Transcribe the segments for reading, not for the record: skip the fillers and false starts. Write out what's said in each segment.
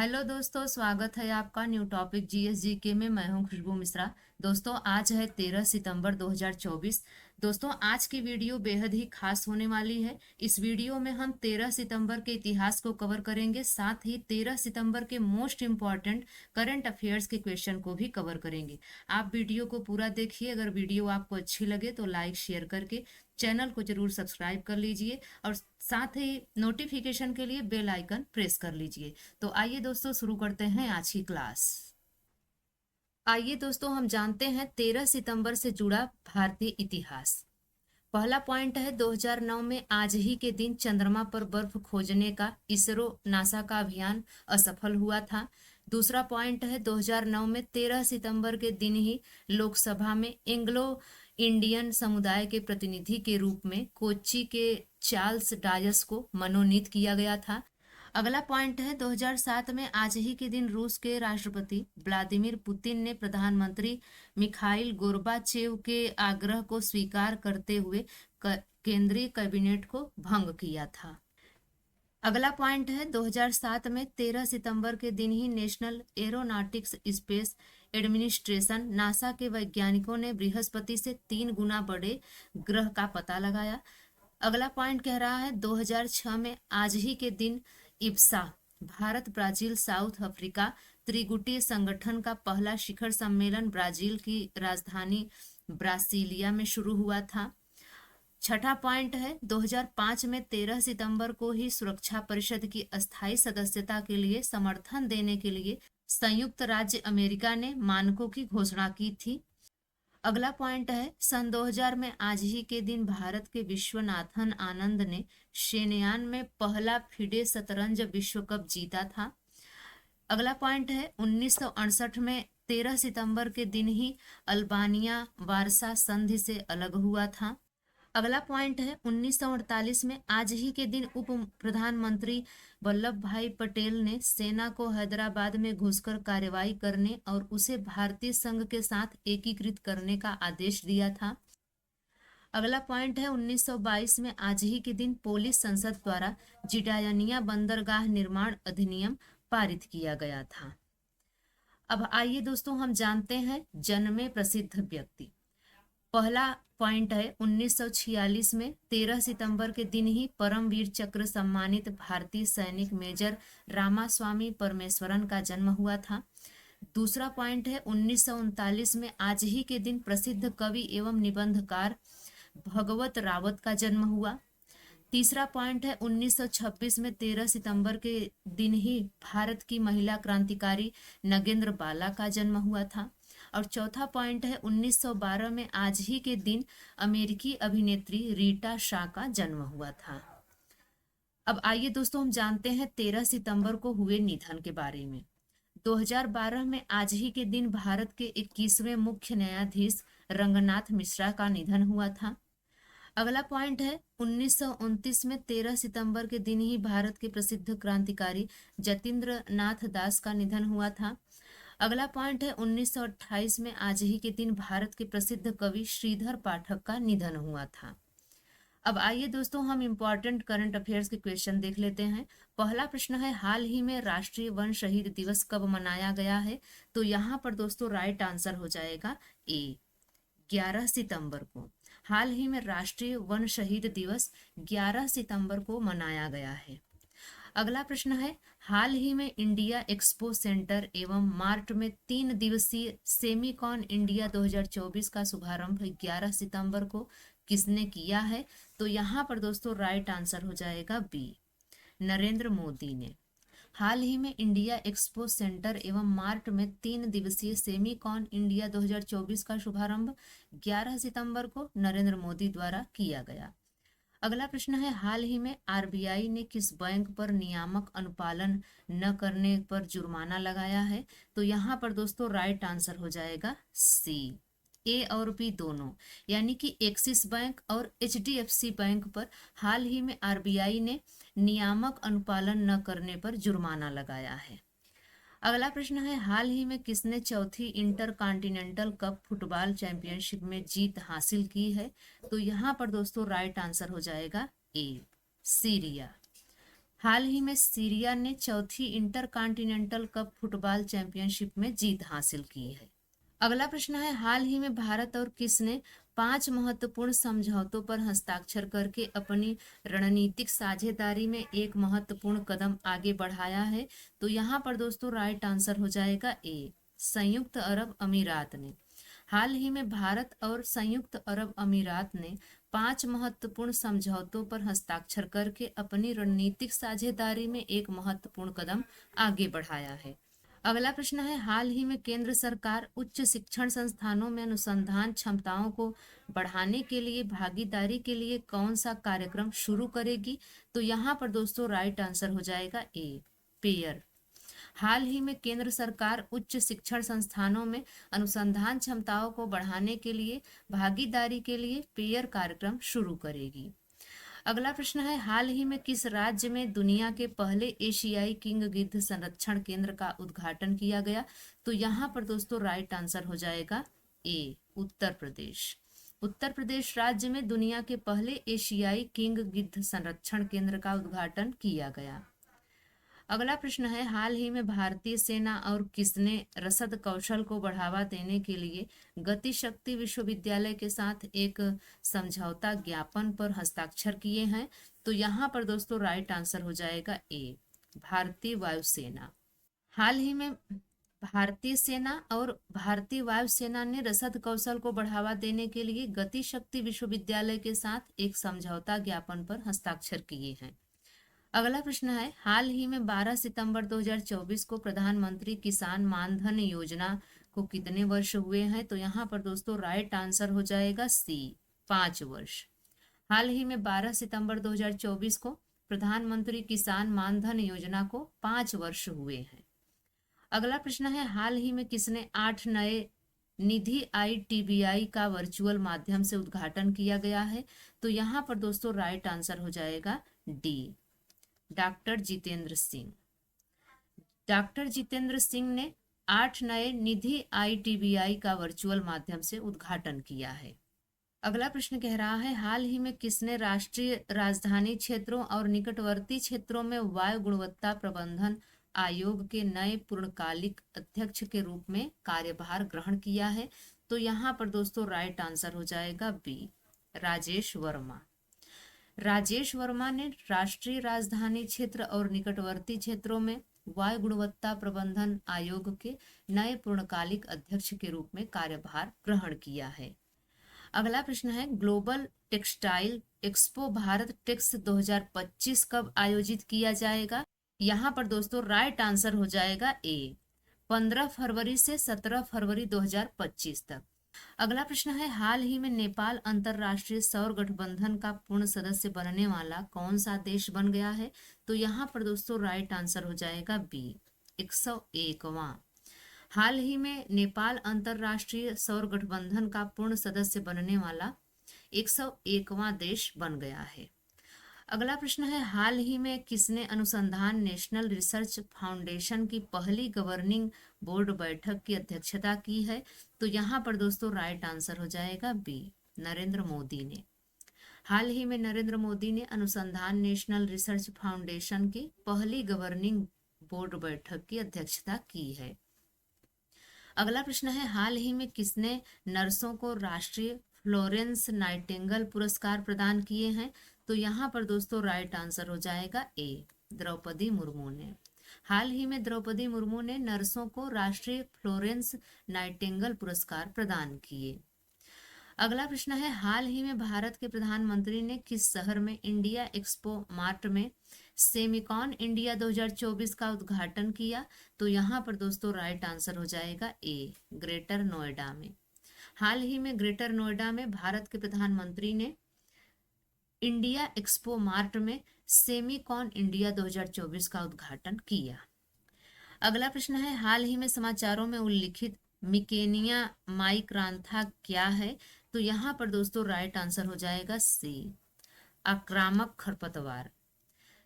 Hello दोस्तों, स्वागत है आपका न्यू टॉपिक जीएसजीके में। मैं हूं खुशबू मिश्रा। दोस्तों, आज है 13 सितंबर 2024। दोस्तों, आज की वीडियो बेहद ही खास होने वाली है। इस वीडियो में हम 13 सितंबर के इतिहास को कवर करेंगे, साथ ही 13 सितंबर के मोस्ट इम्पॉर्टेंट करंट अफेयर्स के क्वेश्चन को भी कवर करेंगे। आप वीडियो को पूरा देखिए। अगर वीडियो आपको अच्छी लगे तो लाइक शेयर करके चैनल को जरूर सब्सक्राइब कर लीजिए और साथ ही नोटिफिकेशन के लिए बेल आइकन प्रेस कर लीजिए। तो आइए दोस्तों, शुरू करते हैं आज की क्लास। आइए दोस्तों, हम जानते हैं 13 सितंबर से जुड़ा भारतीय इतिहास। पहला पॉइंट है, 2009 में आज ही के दिन चंद्रमा पर बर्फ खोजने का इसरो नासा का अभियान असफल हुआ था। दूसरा पॉइंट है, 2009 में 13 सितंबर के दिन ही लोकसभा में एंग्लो इंडियन समुदाय के प्रतिनिधि के रूप में कोच्चि के चार्ल्स डायस को मनोनीत किया गया था। अगला पॉइंट है, 2007 में आज ही के दिन रूस के राष्ट्रपति व्लादिमीर पुतिन ने प्रधानमंत्री मिखाइल गोर्बाचेव के आग्रह को स्वीकार करते हुए केंद्रीय कैबिनेट को भंग किया था। अगला पॉइंट है, 2007 में 13 सितंबर के दिन ही National Aeronautics Space Administration NASA के वैज्ञानिकों ने बृहस्पति से 3 गुना बड़े ग्रह का पता लगाया। अगला पॉइंट कह रहा है, 2006 में आज ही के दिन IBSA Bharat Brazil South Africa त्रिगुटीय संगठन का पहला शिखर सम्मेलन ब्राजील की राजधानी ब्रासिलिया में शुरू हुआ था। छठा पॉइंट है, 2005 में 13 सितंबर को ही सुरक्षा परिषद की अस्थायी सदस्यता के लिए समर्थन देने के लिए संयुक्त राज्य अमेरिका ने मानकों की घोषणा की थी। अगला पॉइंट है, सन 2000 में आज ही के दिन भारत के विश्वनाथन आनंद ने शेनयान में पहला फिडे शतरंज विश्व कप जीता था। अगला पॉइंट है, 1968 में 13 सितंबर के दिन ही अल्बानिया वारसा संधि से अलग हुआ था। अगला पॉइंट है, 1948 में आज ही के दिन उप प्रधानमंत्री वल्लभ भाई पटेल ने सेना को हैदराबाद में घुसकर कार्रवाई करने और उसे भारतीय संघ के साथ एकीकृत करने का आदेश दिया था। अगला पॉइंट है, 1922 में आज ही के दिन पोलिस संसद द्वारा जिडायनिया बंदरगाह निर्माण अधिनियम पारित किया गया था। अब आइए दोस्तों, हम जानते हैं जन्मे प्रसिद्ध व्यक्ति। पहला पॉइंट है, 1946 में 13 सितंबर के दिन ही परमवीर चक्र सम्मानित भारतीय सैनिक मेजर रामास्वामी परमेश्वरन का जन्म हुआ था। दूसरा पॉइंट है, 1939 में आज ही के दिन प्रसिद्ध कवि एवं निबंधकार भगवत रावत का जन्म हुआ। तीसरा पॉइंट है, 1926 में 13 सितंबर के दिन ही भारत की महिला क्रांतिकारी नगेंद्र बाला का जन्म हुआ था। और चौथा पॉइंट है, 1912 में आज ही के दिन अमेरिकी अभिनेत्री रीटा शाह का जन्म हुआ था। अब आइए दोस्तों, हम जानते हैं 13 सितंबर को हुए निधन के बारे में। 2012 में आज ही के दिन भारत के 21वें मुख्य न्यायाधीश रंगनाथ मिश्रा का निधन हुआ था। अगला पॉइंट है, 1929 में 13 सितंबर के दिन ही भारत के प्रसिद्ध क्रांतिकारी जतीन्द्र नाथ दास का निधन हुआ था। अगला पॉइंट है, 1928 में आज ही के दिन भारत के प्रसिद्ध कवि श्रीधर पाठक का निधन हुआ था। अब आइए दोस्तों, हम इम्पोर्टेंट करंट अफेयर्स के क्वेश्चन देख लेते हैं। पहला प्रश्न है, हाल ही में राष्ट्रीय वन शहीद दिवस कब मनाया गया है? तो यहाँ पर दोस्तों राइट आंसर हो जाएगा ए, 11 सितंबर को। हाल ही में राष्ट्रीय वन शहीद दिवस 11 सितंबर को मनाया गया है। अगला प्रश्न है, हाल ही में इंडिया एक्सपो सेंटर एवं मार्ट में 3 दिवसीय सेमीकॉन इंडिया 2024 का शुभारंभ 11 सितंबर को किसने किया है? तो यहाँ पर दोस्तों राइट आंसर हो जाएगा बी, नरेंद्र मोदी ने। हाल ही में इंडिया एक्सपो सेंटर एवं मार्ट में 3 दिवसीय सेमीकॉन इंडिया 2024 का शुभारंभ 11 सितंबर को नरेंद्र मोदी द्वारा किया गया। अगला प्रश्न है, हाल ही में आरबीआई ने किस बैंक पर नियामक अनुपालन न करने पर जुर्माना लगाया है? तो यहाँ पर दोस्तों राइट आंसर हो जाएगा सी, ए और बी दोनों, यानी कि एक्सिस बैंक और एचडीएफसी बैंक पर हाल ही में आरबीआई ने नियामक अनुपालन न करने पर जुर्माना लगाया है। अगला प्रश्न है, हाल ही में किसने चौथी inter continental cup football championship में जीत हासिल की है? तो यहाँ पर दोस्तों राइट आंसर हो जाएगा ए, सीरिया। हाल ही में सीरिया ने चौथी इंटरकॉन्टिनेंटल कप फुटबॉल चैंपियनशिप में जीत हासिल की है। अगला प्रश्न है, हाल ही में भारत और किसने 5 महत्वपूर्ण समझौतों पर हस्ताक्षर करके अपनी रणनीतिक साझेदारी में एक महत्वपूर्ण कदम आगे बढ़ाया है? तो यहाँ पर दोस्तों राइट आंसर हो जाएगा ए, संयुक्त अरब अमीरात ने। हाल ही में भारत और संयुक्त अरब अमीरात ने 5 महत्वपूर्ण समझौतों पर हस्ताक्षर करके अपनी रणनीतिक साझेदारी में एक महत्वपूर्ण कदम आगे बढ़ाया है। अगला प्रश्न है, हाल ही में केंद्र सरकार उच्च शिक्षण संस्थानों में अनुसंधान क्षमताओं को बढ़ाने के लिए भागीदारी के लिए कौन सा कार्यक्रम शुरू करेगी? तो यहाँ पर दोस्तों राइट आंसर हो जाएगा ए, पेयर। हाल ही में केंद्र सरकार उच्च शिक्षण संस्थानों में अनुसंधान क्षमताओं को बढ़ाने के लिए भागीदारी के लिए पेयर कार्यक्रम शुरू करेगी। अगला प्रश्न है, हाल ही में किस राज्य में दुनिया के पहले एशियाई किंग गिद्ध संरक्षण केंद्र का उद्घाटन किया गया? तो यहाँ पर दोस्तों राइट आंसर हो जाएगा ए, उत्तर प्रदेश। उत्तर प्रदेश राज्य में दुनिया के पहले एशियाई किंग गिद्ध संरक्षण केंद्र का उद्घाटन किया गया। अगला प्रश्न है, हाल ही में भारतीय सेना और किसने रसद कौशल को बढ़ावा देने के लिए गति शक्ति विश्वविद्यालय के साथ एक समझौता ज्ञापन पर हस्ताक्षर किए हैं? तो यहाँ पर दोस्तों राइट आंसर हो जाएगा ए, भारतीय वायुसेना। हाल ही में भारतीय सेना और भारतीय वायुसेना ने रसद कौशल को बढ़ावा देने के लिए गति शक्ति विश्वविद्यालय के साथ एक समझौता ज्ञापन पर हस्ताक्षर किए हैं। अगला प्रश्न है, हाल ही में 12 सितंबर 2024 को प्रधानमंत्री किसान मानधन योजना को कितने वर्ष हुए हैं? तो यहाँ पर दोस्तों राइट आंसर हो जाएगा सी, 5 वर्ष। हाल ही में 12 सितंबर 2024 को प्रधानमंत्री किसान मानधन योजना को 5 वर्ष हुए हैं। अगला प्रश्न है, हाल ही में किसने 8 नए निधि ITBI का वर्चुअल माध्यम से उद्घाटन किया गया है? तो यहाँ पर दोस्तों राइट आंसर हो जाएगा D, doctor Jitendra Singh. Doctor Jitendra Singh ने 8 नए निधि ITBI का वर्चुअल माध्यम से उद्घाटन किया है। अगला प्रश्न कह रहा है, हाल ही में किसने राष्ट्रीय राजधानी क्षेत्रों और निकटवर्ती क्षेत्रों में वायु गुणवत्ता प्रबंधन आयोग के नए पूर्णकालिक अध्यक्ष के रूप में कार्यभार ग्रहण किया है? तो यहाँ पर दोस्तों राइट आंसर हो जाएगा बी, राजेश वर्मा। राजेश वर्मा ने राष्ट्रीय राजधानी क्षेत्र और निकटवर्ती क्षेत्रों में वायु गुणवत्ता प्रबंधन आयोग के नए पूर्णकालिक अध्यक्ष के रूप में कार्यभार ग्रहण किया है। अगला प्रश्न है, global textile expo Bharat tex 2025 कब आयोजित किया जाएगा? यहाँ पर दोस्तों राइट आंसर हो जाएगा ए, 15 फरवरी से 17 फरवरी 2025 तक। अगला प्रश्न है, हाल ही में नेपाल अंतरराष्ट्रीय सौर गठबंधन का पूर्ण सदस्य बनने वाला कौन सा देश बन गया है? तो यहाँ पर दोस्तों राइट आंसर हो जाएगा बी, 101वां। हाल ही में नेपाल अंतरराष्ट्रीय सौर गठबंधन का पूर्ण सदस्य बनने वाला 101वां देश बन गया है। अगला प्रश्न है, हाल ही में किसने अनुसंधान नेशनल रिसर्च फाउंडेशन की पहली गवर्निंग बोर्ड बैठक की अध्यक्षता की है? तो यहाँ पर दोस्तों राइट आंसर हो जाएगा बी, नरेंद्र मोदी ने। हाल ही में नरेंद्र मोदी ने अनुसंधान नेशनल रिसर्च फाउंडेशन की पहली गवर्निंग बोर्ड बैठक की अध्यक्षता की है। अगला प्रश्न है, हाल ही में किसने नर्सों को राष्ट्रीय फ्लोरेंस नाइटिंगेल पुरस्कार प्रदान किए हैं? तो यहाँ पर दोस्तों राइट आंसर हो जाएगा ए, द्रौपदी मुर्मू ने। हाल ही में द्रौपदी मुर्मू ने नर्सों को राष्ट्रीय फ्लोरेंस नाइटिंगेल पुरस्कार प्रदान किए। अगला प्रश्न है, हाल ही में भारत के प्रधानमंत्री ने किस शहर में इंडिया एक्सपो मार्ट में सेमिकॉन इंडिया 2024 का उद्घाटन किया? तो यहाँ पर दोस्तों राइट आंसर हो जाएगा ए, ग्रेटर नोएडा में। हाल ही में ग्रेटर नोएडा में भारत के प्रधानमंत्री ने इंडिया एक्सपो मार्ट में सेमिकॉन इंडिया 2024 का उद्घाटन किया। अगला प्रश्न है, हाल ही में समाचारों में उल्लिखित मिकेनिया माइक्रांथा क्या है? तो यहाँ पर दोस्तों राइट आंसर हो जाएगा सी, आक्रामक खरपतवार।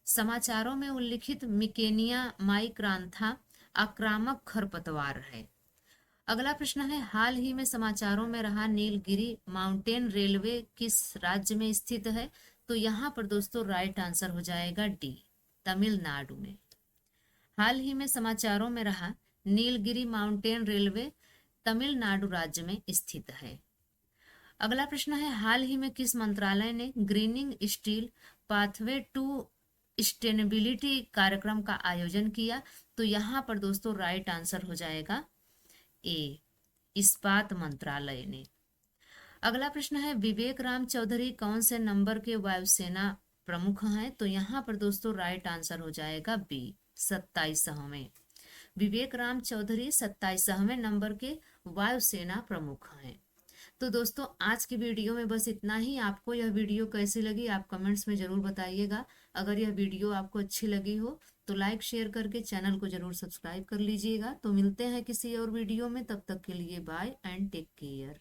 समाचारों में उल्लिखित मिकेनिया माइक्रांथा आक्रामक खरपतवार है। अगला प्रश्न है, हाल ही में समाचारों में रहा नीलगिरी माउंटेन रेलवे किस राज्य में स्थित है? तो यहाँ पर दोस्तों राइट आंसर हो जाएगा डी, तमिलनाडु में। हाल ही में समाचारों में रहा नीलगिरी माउंटेन रेलवे तमिलनाडु राज्य में स्थित है। अगला प्रश्न है, हाल ही में किस मंत्रालय ने greening steel pathway to sustainability कार्यक्रम का आयोजन किया? तो यहाँ पर दोस्तों राइट आंसर हो जाएगा ए, इस्पात मंत्रालय ने। अगला प्रश्न है, विवेक राम चौधरी कौन से नंबर के वायुसेना प्रमुख हैं? तो यहाँ पर दोस्तों राइट आंसर हो जाएगा बी, 27वें। विवेक राम चौधरी 27वें नंबर के वायुसेना प्रमुख हैं। तो दोस्तों आज की वीडियो में बस इतना ही। आपको यह वीडियो कैसी लगी आप कमेंट्स में जरूर बताइएगा। अगर यह वीडियो आपको अच्छी लगी हो तो लाइक शेयर करके चैनल को जरूर सब्सक्राइब कर लीजिएगा। तो मिलते हैं किसी और वीडियो में, तब तक के लिए बाय एंड टेक केयर।